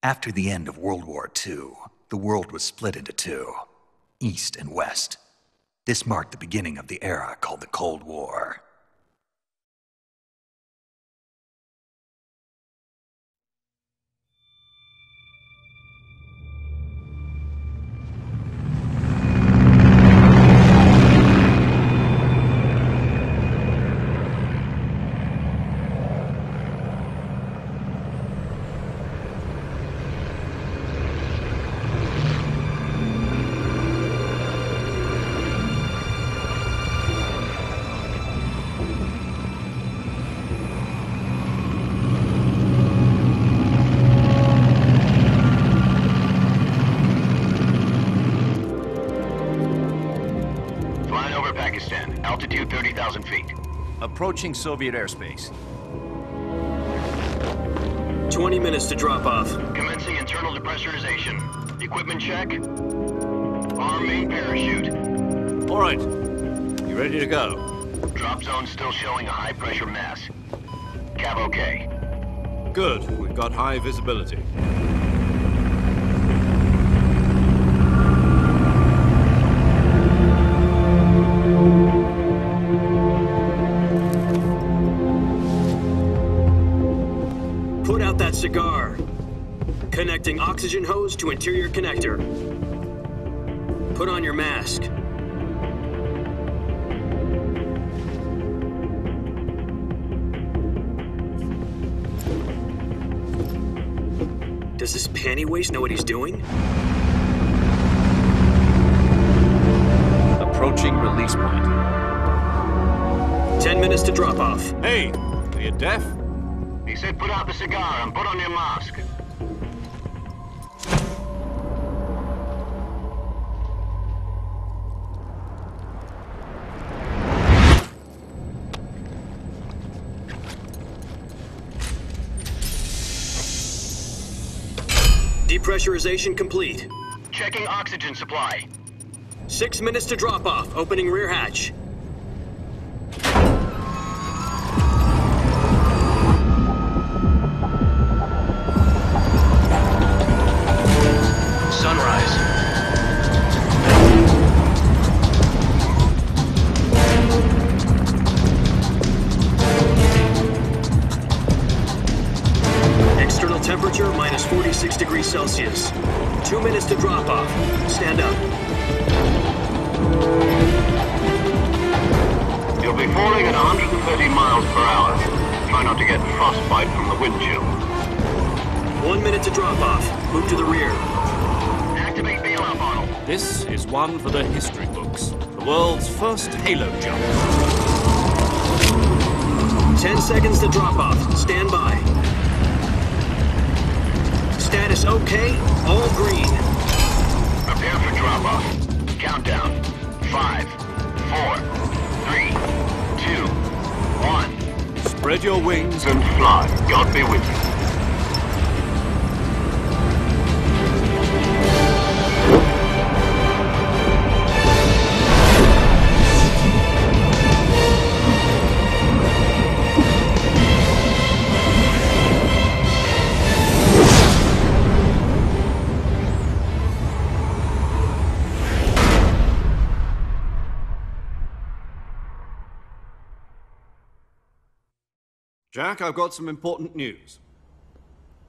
After the end of World War II, the world was split into two, East and West. This marked the beginning of the era called the Cold War. Altitude 30,000 feet. Approaching Soviet airspace. 20 minutes to drop off. Commencing internal depressurization. Equipment check. Arm main parachute. All right. You ready to go? Drop zone still showing a high pressure mass. Cav okay. Good. We've got high visibility. Put out that cigar. Connecting oxygen hose to interior connector. Put on your mask. Does this panty waste know what he's doing? Approaching release point. 10 minutes to drop off. Hey, are you deaf? He said put out the cigar and put on your mask. Depressurization complete. Checking oxygen supply. 6 minutes to drop off. Opening rear hatch. Sunrise. External temperature minus 46 degrees Celsius. 2 minutes to drop off. Stand up. You'll be falling at 130 miles per hour. Try not to get frostbite from the wind chill. 1 minute to drop off. Move to the rear. Activate bailout model. This is one for the history books. The world's first halo jump. 10 seconds to drop off. Stand by. Status okay. All green. Prepare for drop off. Countdown. 5, 4, 3, 2, 1. Spread your wings And fly. God be with you. Jack, I've got some important news.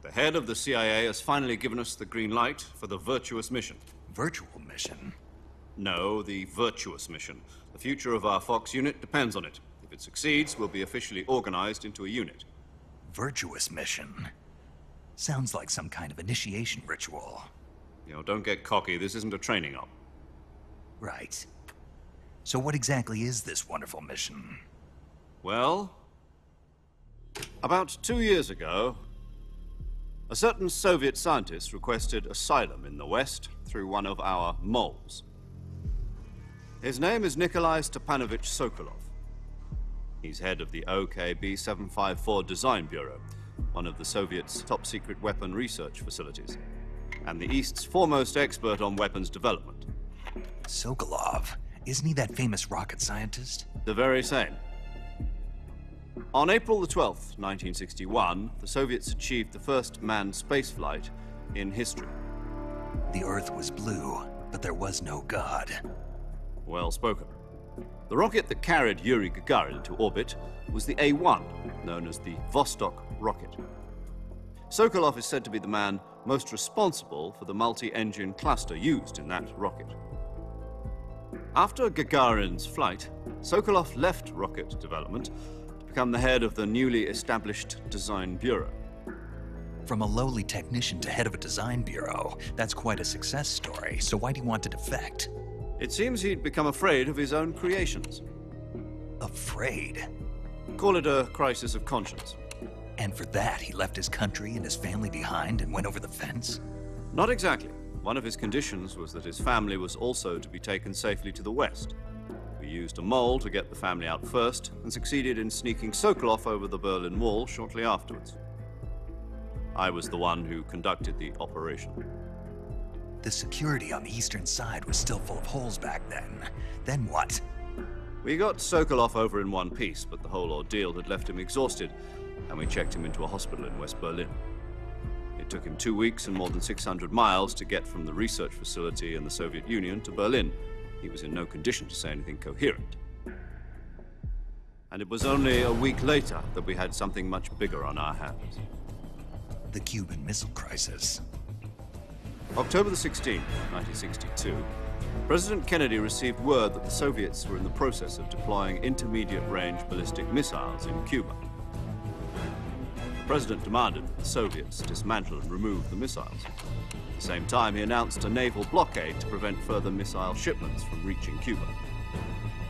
The head of the CIA has finally given us the green light for the virtuous mission. Virtual mission? No, the virtuous mission. The future of our Fox unit depends on it. If it succeeds, we'll be officially organized into a unit. Virtuous mission? Sounds like some kind of initiation ritual. You know, don't get cocky. This isn't a training op. Right. So what exactly is this wonderful mission? Well, about 2 years ago, a certain Soviet scientist requested asylum in the West through one of our moles. His name is Nikolai Stepanovich Sokolov. He's head of the OKB 754 Design Bureau, one of the Soviets' top-secret weapon research facilities, and the East's foremost expert on weapons development. Sokolov? Isn't he that famous rocket scientist? The very same. On April the 12th, 1961, the Soviets achieved the first manned spaceflight in history. The Earth was blue, but there was no God. Well spoken. The rocket that carried Yuri Gagarin into orbit was the A-1, known as the Vostok rocket. Sokolov is said to be the man most responsible for the multi-engine cluster used in that rocket. After Gagarin's flight, Sokolov left rocket development to become the head of the newly established Design Bureau. From a lowly technician to head of a design bureau, that's quite a success story, so why do you want to defect? It seems he'd become afraid of his own creations. Afraid? Call it a crisis of conscience. And for that, he left his country and his family behind and went over the fence? Not exactly. One of his conditions was that his family was also to be taken safely to the west. We used a mole to get the family out first and succeeded in sneaking Sokolov over the Berlin Wall shortly afterwards. I was the one who conducted the operation. The security on the eastern side was still full of holes back then. Then what? We got Sokolov over in one piece, but the whole ordeal had left him exhausted, and we checked him into a hospital in West Berlin. It took him 2 weeks and more than 600 miles to get from the research facility in the Soviet Union to Berlin. He was in no condition to say anything coherent. And it was only a week later that we had something much bigger on our hands. The Cuban Missile Crisis. October the 16th, 1962, President Kennedy received word that the Soviets were in the process of deploying intermediate-range ballistic missiles in Cuba. The President demanded that the Soviets dismantle and remove the missiles. At the same time, he announced a naval blockade to prevent further missile shipments from reaching Cuba.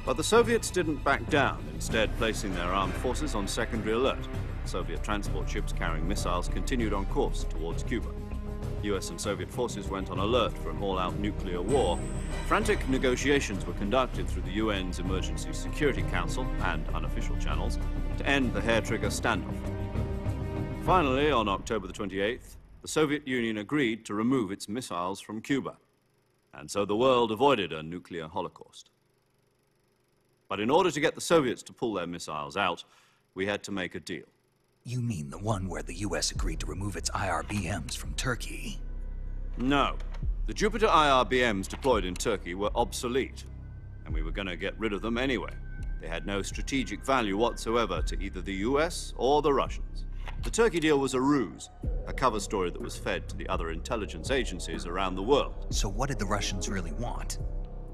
But the Soviets didn't back down, instead placing their armed forces on secondary alert. Soviet transport ships carrying missiles continued on course towards Cuba. US and Soviet forces went on alert for an all-out nuclear war. Frantic negotiations were conducted through the UN's Emergency Security Council and unofficial channels to end the hair-trigger standoff. Finally, on October the 28th, the Soviet Union agreed to remove its missiles from Cuba. And so the world avoided a nuclear holocaust. But in order to get the Soviets to pull their missiles out, we had to make a deal. You mean the one where the US agreed to remove its IRBMs from Turkey? No. The Jupiter IRBMs deployed in Turkey were obsolete, and we were going to get rid of them anyway. They had no strategic value whatsoever to either the US or the Russians. The Turkey deal was a ruse, a cover story that was fed to the other intelligence agencies around the world. So what did the Russians really want?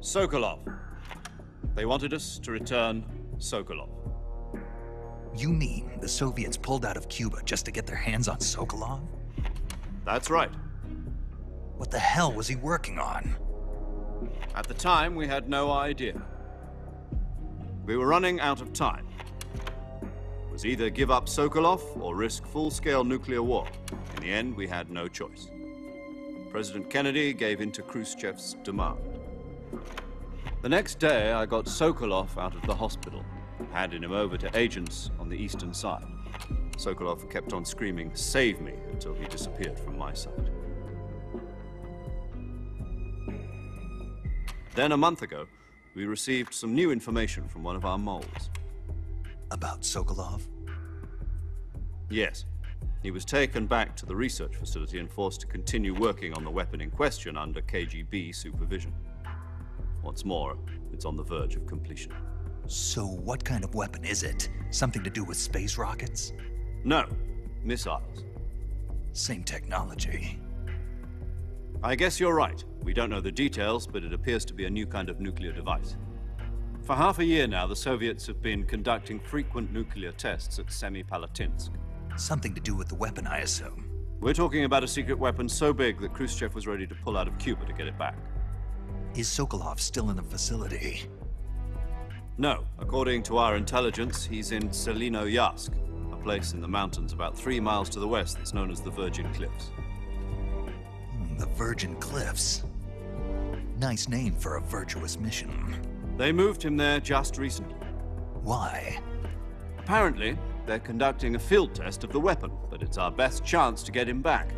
Sokolov. They wanted us to return Sokolov. You mean the Soviets pulled out of Cuba just to get their hands on Sokolov? That's right. What the hell was he working on? At the time, we had no idea. We were running out of time. It was either give up Sokolov or risk full-scale nuclear war. In the end, we had no choice. President Kennedy gave in to Khrushchev's demand. The next day, I got Sokolov out of the hospital, handed him over to agents on the eastern side. Sokolov kept on screaming, "Save me," until he disappeared from my sight. Then, a month ago, we received some new information from one of our moles. About Sokolov? Yes. He was taken back to the research facility and forced to continue working on the weapon in question under KGB supervision. What's more, it's on the verge of completion. So what kind of weapon is it? Something to do with space rockets? No, missiles. Same technology. I guess you're right. We don't know the details, but it appears to be a new kind of nuclear device. For half a year now, the Soviets have been conducting frequent nuclear tests at Semipalatinsk. Something to do with the weapon, I assume. We're talking about a secret weapon so big that Khrushchev was ready to pull out of Cuba to get it back. Is Sokolov still in the facility? No. According to our intelligence, he's in Selinoyarsk, a place in the mountains about 3 miles to the west that's known as the Virgin Cliffs. The Virgin Cliffs. Nice name for a virtuous mission. They moved him there just recently. Why? Apparently, they're conducting a field test of the weapon, but it's our best chance to get him back.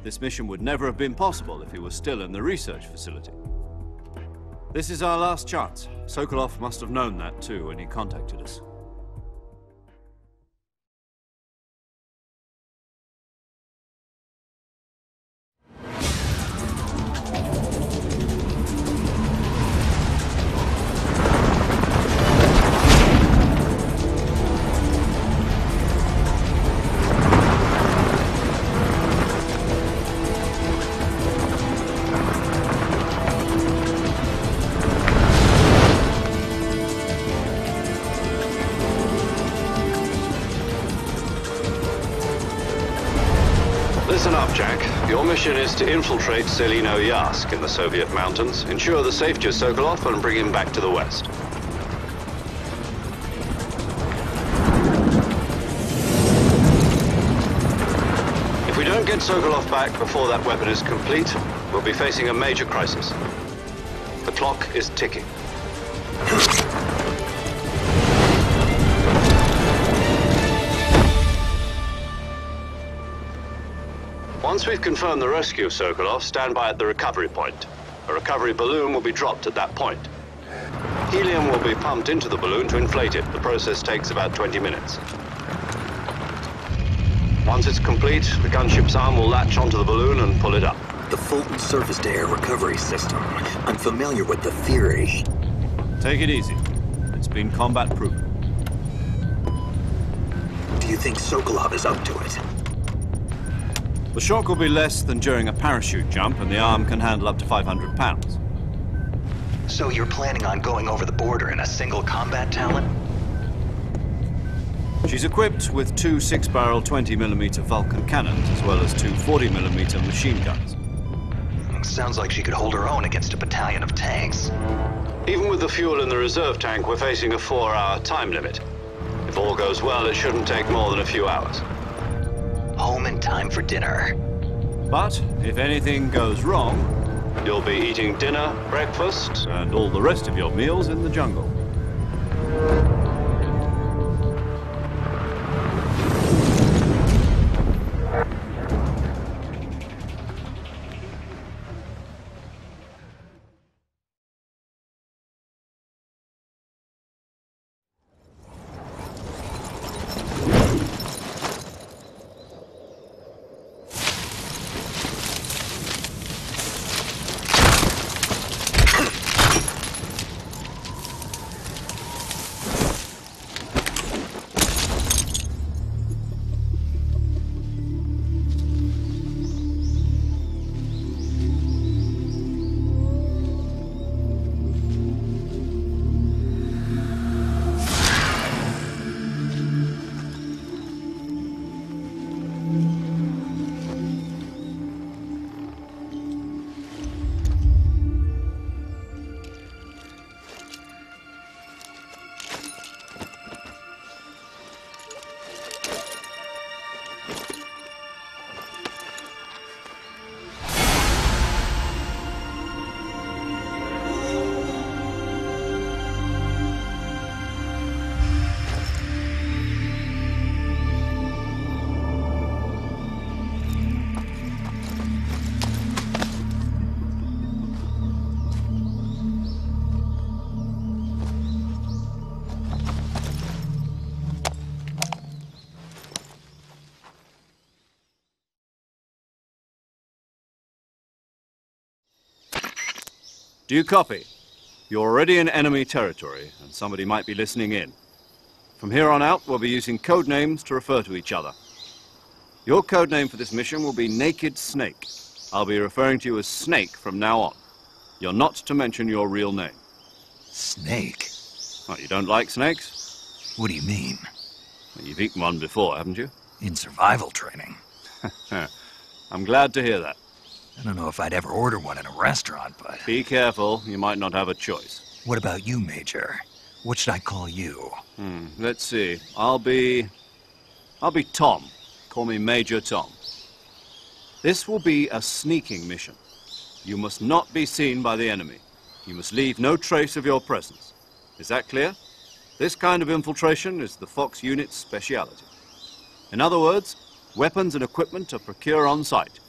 This mission would never have been possible if he was still in the research facility. This is our last chance. Sokolov must have known that too when he contacted us. up, Jack. Your mission is to infiltrate Selino-Yask in the Soviet mountains, ensure the safety of Sokolov, and bring him back to the West. If we don't get Sokolov back before that weapon is complete, we'll be facing a major crisis. The clock is ticking. Once we've confirmed the rescue of Sokolov, stand by at the recovery point. A recovery balloon will be dropped at that point. Helium will be pumped into the balloon to inflate it. The process takes about 20 minutes. Once it's complete, the gunship's arm will latch onto the balloon and pull it up. The Fulton surface-to-air recovery system. I'm familiar with the theory. Take it easy. It's been combat-proven. Do you think Sokolov is up to it? The shock will be less than during a parachute jump, and the arm can handle up to 500 pounds. So you're planning on going over the border in a single combat Talon? She's equipped with two 6-barrel 20mm Vulcan cannons, as well as two 40mm machine guns. Sounds like she could hold her own against a battalion of tanks. Even with the fuel in the reserve tank, we're facing a 4-hour time limit. If all goes well, it shouldn't take more than a few hours. Home in time for dinner. But if anything goes wrong, You'll be eating dinner, breakfast, and all the rest of your meals in the jungle. Do you copy? You're already in enemy territory, and somebody might be listening in. From here on out, we'll be using code names to refer to each other. Your code name for this mission will be Naked Snake. I'll be referring to you as Snake from now on. You're not to mention your real name. Snake? What, you don't like snakes? What do you mean? Well, you've eaten one before, haven't you? In survival training. I'm glad to hear that. I don't know if I'd ever order one in a restaurant, but... Be careful, you might not have a choice. What about you, Major? What should I call you? Let's see. I'll be Tom. Call me Major Tom. This will be a sneaking mission. You must not be seen by the enemy. You must leave no trace of your presence. Is that clear? This kind of infiltration is the Fox unit's speciality. In other words, weapons and equipment are procured on site.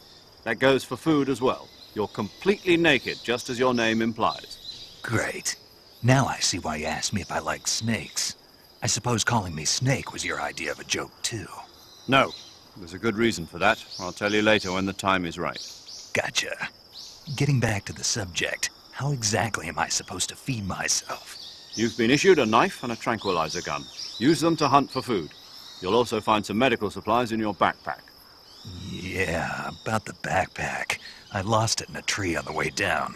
That goes for food as well. You're completely naked, just as your name implies. Great. Now I see why you asked me if I like snakes. I suppose calling me Snake was your idea of a joke, too. No. There's a good reason for that. I'll tell you later when the time is right. Gotcha. Getting back to the subject, how exactly am I supposed to feed myself? You've been issued a knife and a tranquilizer gun. Use them to hunt for food. You'll also find some medical supplies in your backpack. Yeah, about the backpack. I lost it in a tree on the way down.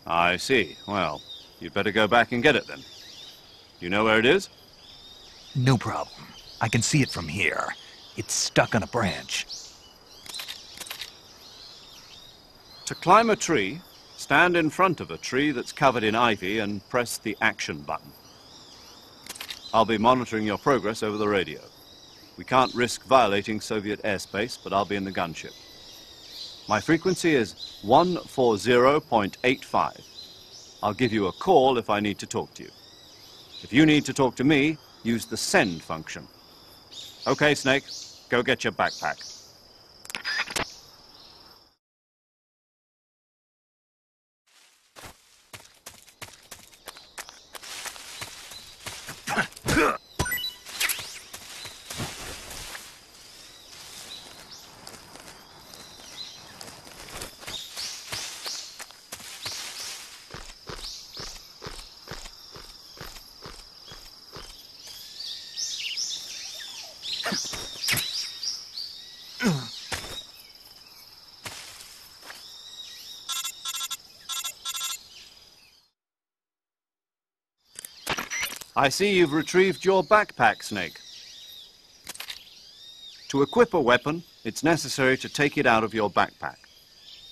I see. Well, you'd better go back and get it then. You know where it is? No problem. I can see it from here. It's stuck on a branch. To climb a tree, stand in front of a tree that's covered in ivy and press the action button. I'll be monitoring your progress over the radio. We can't risk violating Soviet airspace, but I'll be in the gunship. My frequency is 140.85. I'll give you a call if I need to talk to you. If you need to talk to me, use the send function. Okay, Snake, go get your backpack. I see you've retrieved your backpack, Snake. To equip a weapon, it's necessary to take it out of your backpack.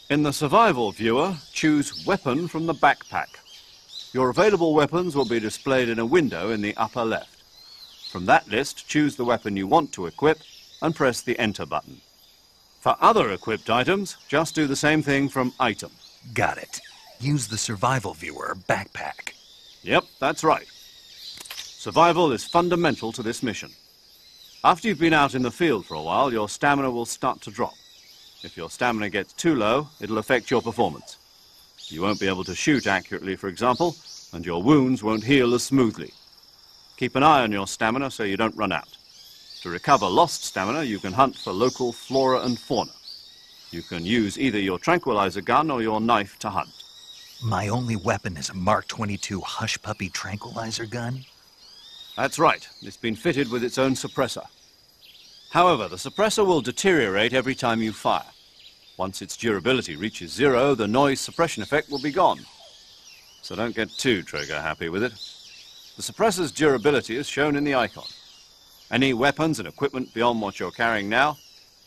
In the survival viewer, choose Weapon from the backpack. Your available weapons will be displayed in a window in the upper left. From that list, choose the weapon you want to equip and press the Enter button. For other equipped items, just do the same thing from Item. Got it. Use the survival viewer backpack. Yep, that's right. Survival is fundamental to this mission. After you've been out in the field for a while, your stamina will start to drop. If your stamina gets too low, it'll affect your performance. You won't be able to shoot accurately, for example, and your wounds won't heal as smoothly. Keep an eye on your stamina so you don't run out. To recover lost stamina, you can hunt for local flora and fauna. You can use either your tranquilizer gun or your knife to hunt. My only weapon is a Mark 22 Hush Puppy tranquilizer gun? That's right. It's been fitted with its own suppressor. However, the suppressor will deteriorate every time you fire. Once its durability reaches 0, the noise suppression effect will be gone. So don't get too trigger-happy with it. The suppressor's durability is shown in the icon. Any weapons and equipment beyond what you're carrying now,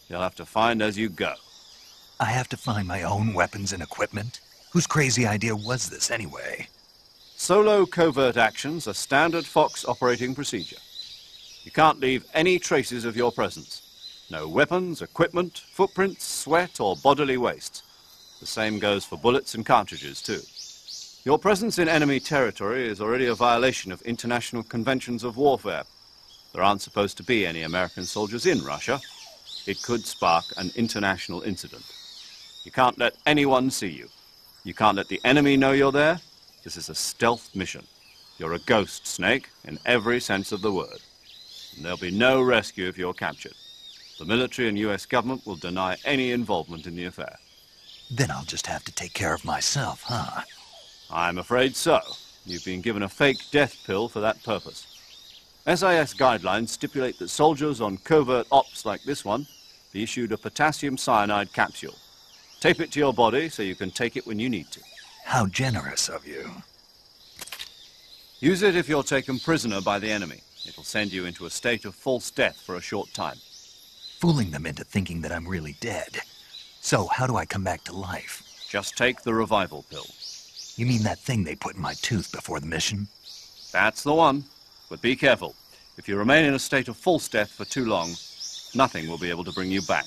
you'll have to find as you go. I have to find my own weapons and equipment? Whose crazy idea was this, anyway? Solo covert actions are standard Fox operating procedure. You can't leave any traces of your presence. No weapons, equipment, footprints, sweat, or bodily waste. The same goes for bullets and cartridges, too. Your presence in enemy territory is already a violation of international conventions of warfare. There aren't supposed to be any American soldiers in Russia. It could spark an international incident. You can't let anyone see you. You can't let the enemy know you're there. This is a stealth mission. You're a ghost, Snake, in every sense of the word. And there'll be no rescue if you're captured. The military and US government will deny any involvement in the affair. Then I'll just have to take care of myself, huh? I'm afraid so. You've been given a fake death pill for that purpose. SIS guidelines stipulate that soldiers on covert ops like this one be issued a potassium cyanide capsule. Tape it to your body so you can take it when you need to. How generous of you. Use it if you're taken prisoner by the enemy. It'll send you into a state of false death for a short time. Fooling them into thinking that I'm really dead. So how do I come back to life? Just take the revival pill. You mean that thing they put in my tooth before the mission? That's the one. But be careful. If you remain in a state of false death for too long, nothing will be able to bring you back.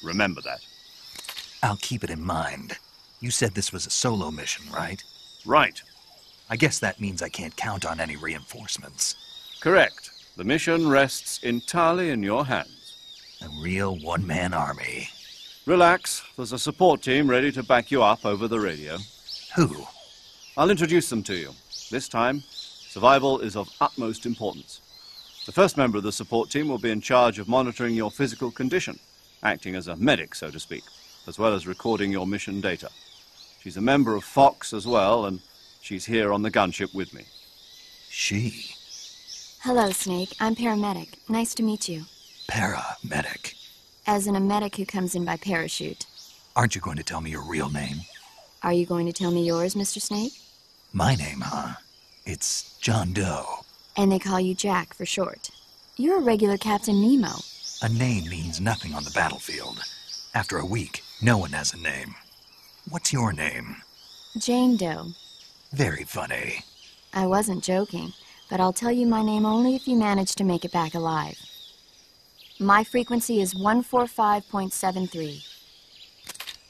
Remember that. I'll keep it in mind. You said this was a solo mission, right? Right. I guess that means I can't count on any reinforcements. Correct. The mission rests entirely in your hands. A real one-man army. Relax. There's a support team ready to back you up over the radio. Who? I'll introduce them to you. This time, survival is of utmost importance. The first member of the support team will be in charge of monitoring your physical condition, acting as a medic, so to speak, as well as recording your mission data. She's a member of Fox as well, and she's here on the gunship with me. She? Hello, Snake. I'm paramedic. Nice to meet you. Paramedic. As in a medic who comes in by parachute. Aren't you going to tell me your real name? Are you going to tell me yours, Mr. Snake? My name, huh? It's John Doe. And they call you Jack for short. You're a regular Captain Nemo. A name means nothing on the battlefield. After a week, no one has a name. What's your name? Jane Doe. Very funny. I wasn't joking, but I'll tell you my name only if you manage to make it back alive. My frequency is 145.73.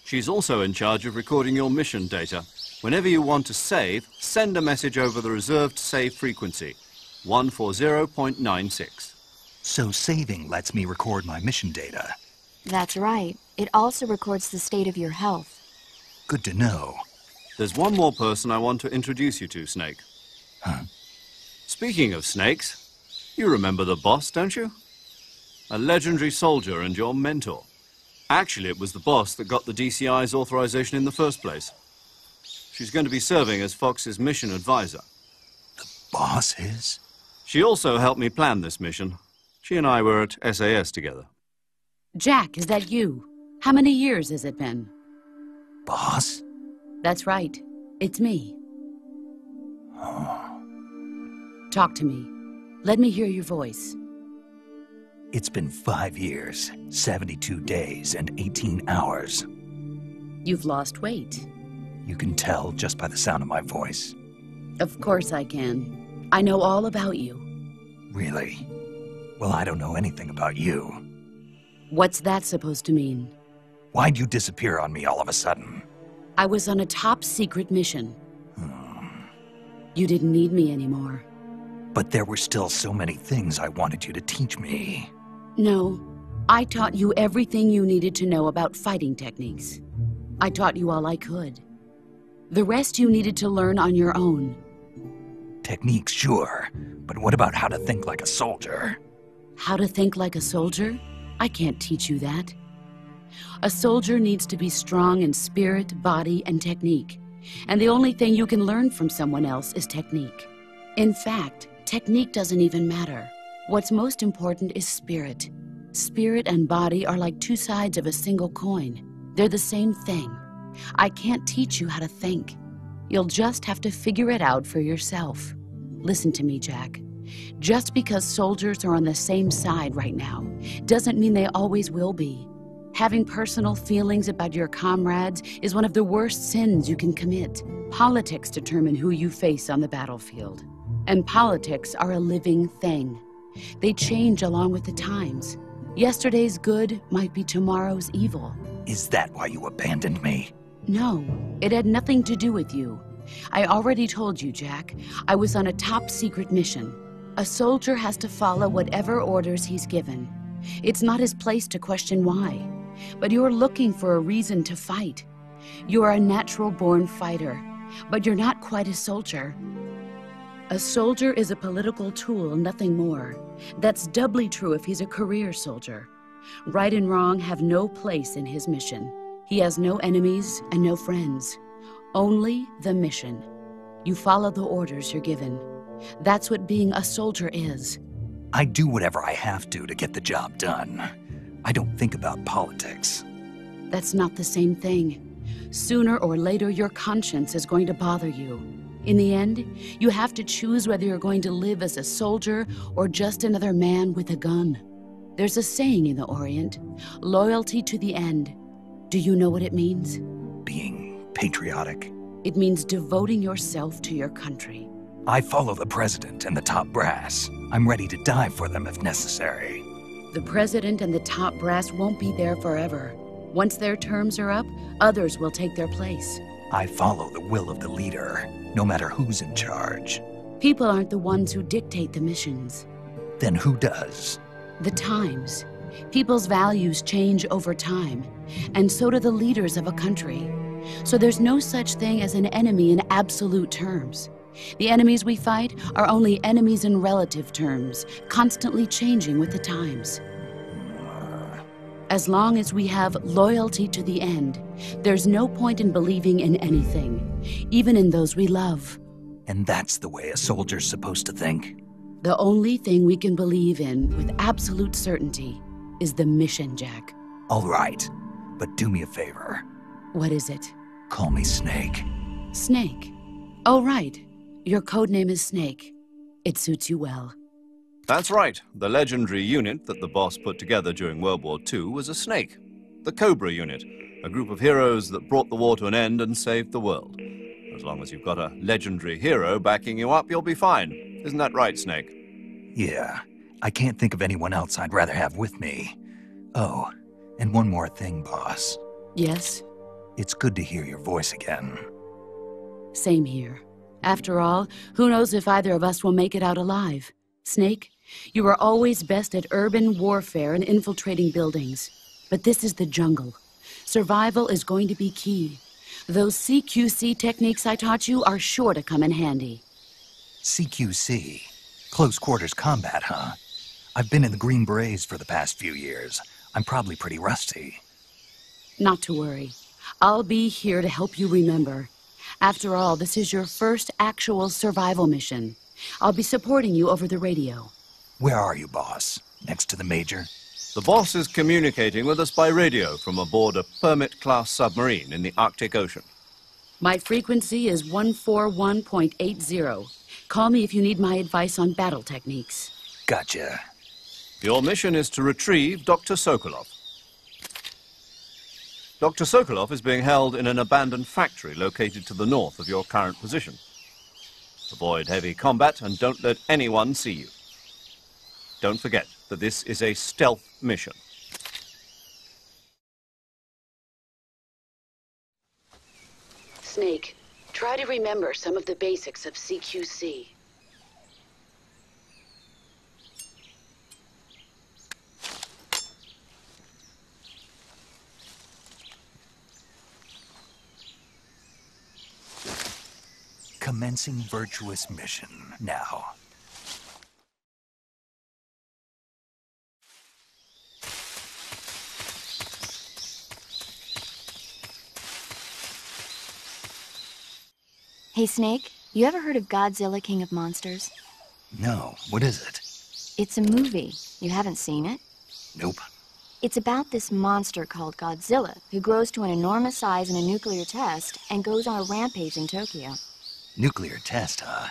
She's also in charge of recording your mission data. Whenever you want to save, send a message over the reserved save frequency, 140.96. So saving lets me record my mission data. That's right. It also records the state of your health. Good to know. There's one more person I want to introduce you to, Snake. Huh? Speaking of snakes, you remember the boss, don't you? A legendary soldier and your mentor. Actually, it was the boss that got the DCI's authorization in the first place. She's going to be serving as Fox's mission advisor. The boss is? She also helped me plan this mission. She and I were at SAS together. Jack, is that you? How many years has it been? Boss? That's right. It's me. Talk to me. Let me hear your voice. It's been 5 years, 72 days, and 18 hours. You've lost weight. You can tell just by the sound of my voice. Of course I can. I know all about you. Really? Well, I don't know anything about you. What's that supposed to mean? Why'd you disappear on me all of a sudden? I was on a top-secret mission. You didn't need me anymore. But there were still so many things I wanted you to teach me. No, I taught you everything you needed to know about fighting techniques. I taught you all I could. The rest you needed to learn on your own. Techniques, sure. But what about how to think like a soldier? How to think like a soldier? I can't teach you that. A soldier needs to be strong in spirit, body, and technique. And the only thing you can learn from someone else is technique. In fact, technique doesn't even matter. What's most important is spirit. Spirit and body are like two sides of a single coin. They're the same thing. I can't teach you how to think. You'll just have to figure it out for yourself. Listen to me, Jack. Just because soldiers are on the same side right now doesn't mean they always will be. Having personal feelings about your comrades is one of the worst sins you can commit. Politics determine who you face on the battlefield. And politics are a living thing. They change along with the times. Yesterday's good might be tomorrow's evil. Is that why you abandoned me? No, it had nothing to do with you. I already told you, Jack. I was on a top-secret mission. A soldier has to follow whatever orders he's given. It's not his place to question why. But you're looking for a reason to fight. You're a natural-born fighter, but you're not quite a soldier. A soldier is a political tool, nothing more. That's doubly true if he's a career soldier. Right and wrong have no place in his mission. He has no enemies and no friends. Only the mission. You follow the orders you're given. That's what being a soldier is. I do whatever I have to get the job done. I don't think about politics. That's not the same thing. Sooner or later, your conscience is going to bother you. In the end, you have to choose whether you're going to live as a soldier or just another man with a gun. There's a saying in the Orient, loyalty to the end. Do you know what it means? Being patriotic. It means devoting yourself to your country. I follow the president and the top brass. I'm ready to die for them if necessary. The president and the top brass won't be there forever. Once their terms are up, others will take their place. I follow the will of the leader, no matter who's in charge. People aren't the ones who dictate the missions. Then who does? The times. People's values change over time, and so do the leaders of a country. So there's no such thing as an enemy in absolute terms. The enemies we fight are only enemies in relative terms, constantly changing with the times. As long as we have loyalty to the end, there's no point in believing in anything, even in those we love. And that's the way a soldier's supposed to think? The only thing we can believe in with absolute certainty is the mission, Jack. All right, but do me a favor. What is it? Call me Snake. Snake. Oh, right. Your code name is Snake. It suits you well. That's right. The legendary unit that the boss put together during World War II was a snake. The Cobra unit, a group of heroes that brought the war to an end and saved the world. As long as you've got a legendary hero backing you up, you'll be fine. Isn't that right, Snake? Yeah, I can't think of anyone else I'd rather have with me. Oh, and one more thing, boss. Yes? It's good to hear your voice again. Same here. After all, who knows if either of us will make it out alive? Snake, you are always best at urban warfare and infiltrating buildings. But this is the jungle. Survival is going to be key. Those CQC techniques I taught you are sure to come in handy. CQC? Close quarters combat, huh? I've been in the Green Berets for the past few years. I'm probably pretty rusty. Not to worry. I'll be here to help you remember. After all, this is your first actual survival mission. I'll be supporting you over the radio. Where are you, boss? Next to the Major? The boss is communicating with us by radio from aboard a Permit-class submarine in the Arctic Ocean. My frequency is 141.80. Call me if you need my advice on battle techniques. Gotcha. Your mission is to retrieve Dr. Sokolov. Dr. Sokolov is being held in an abandoned factory located to the north of your current position. Avoid heavy combat and don't let anyone see you. Don't forget that this is a stealth mission. Snake, try to remember some of the basics of CQC. Commencing virtuous mission now. Hey, Snake, you ever heard of Godzilla, King of Monsters? No, what is it? It's a movie. You haven't seen it? Nope. It's about this monster called Godzilla, who grows to an enormous size in a nuclear test and goes on a rampage in Tokyo. Nuclear test, huh?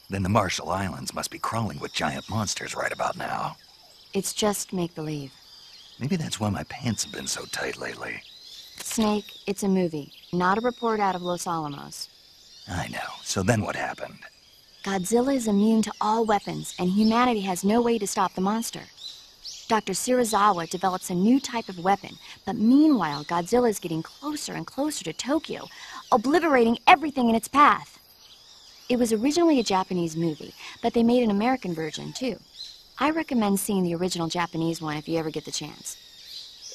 Then the Marshall Islands must be crawling with giant monsters right about now. It's just make-believe. Maybe that's why my pants have been so tight lately. Snake, it's a movie, not a report out of Los Alamos. I know. So then what happened? Godzilla is immune to all weapons, and humanity has no way to stop the monster. Dr. Shirazawa develops a new type of weapon, but meanwhile, Godzilla is getting closer and closer to Tokyo, obliterating everything in its path. It was originally a Japanese movie, but they made an American version, too. I recommend seeing the original Japanese one if you ever get the chance.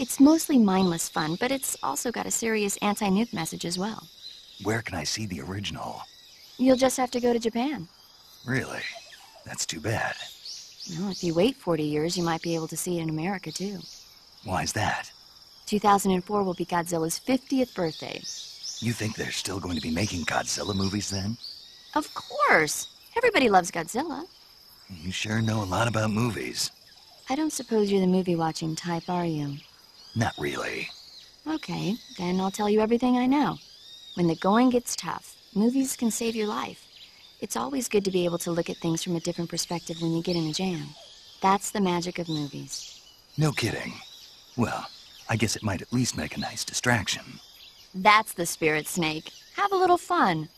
It's mostly mindless fun, but it's also got a serious anti-nuke message as well. Where can I see the original? You'll just have to go to Japan. Really? That's too bad. Well, if you wait 40 years, you might be able to see it in America, too. Why's that? 2004 will be Godzilla's 50th birthday. You think they're still going to be making Godzilla movies then? Of course! Everybody loves Godzilla. You sure know a lot about movies. I don't suppose you're the movie-watching type, are you? Not really. Okay, then I'll tell you everything I know. When the going gets tough, movies can save your life. It's always good to be able to look at things from a different perspective when you get in a jam. That's the magic of movies. No kidding. Well, I guess it might at least make a nice distraction. That's the spirit, Snake. Have a little fun.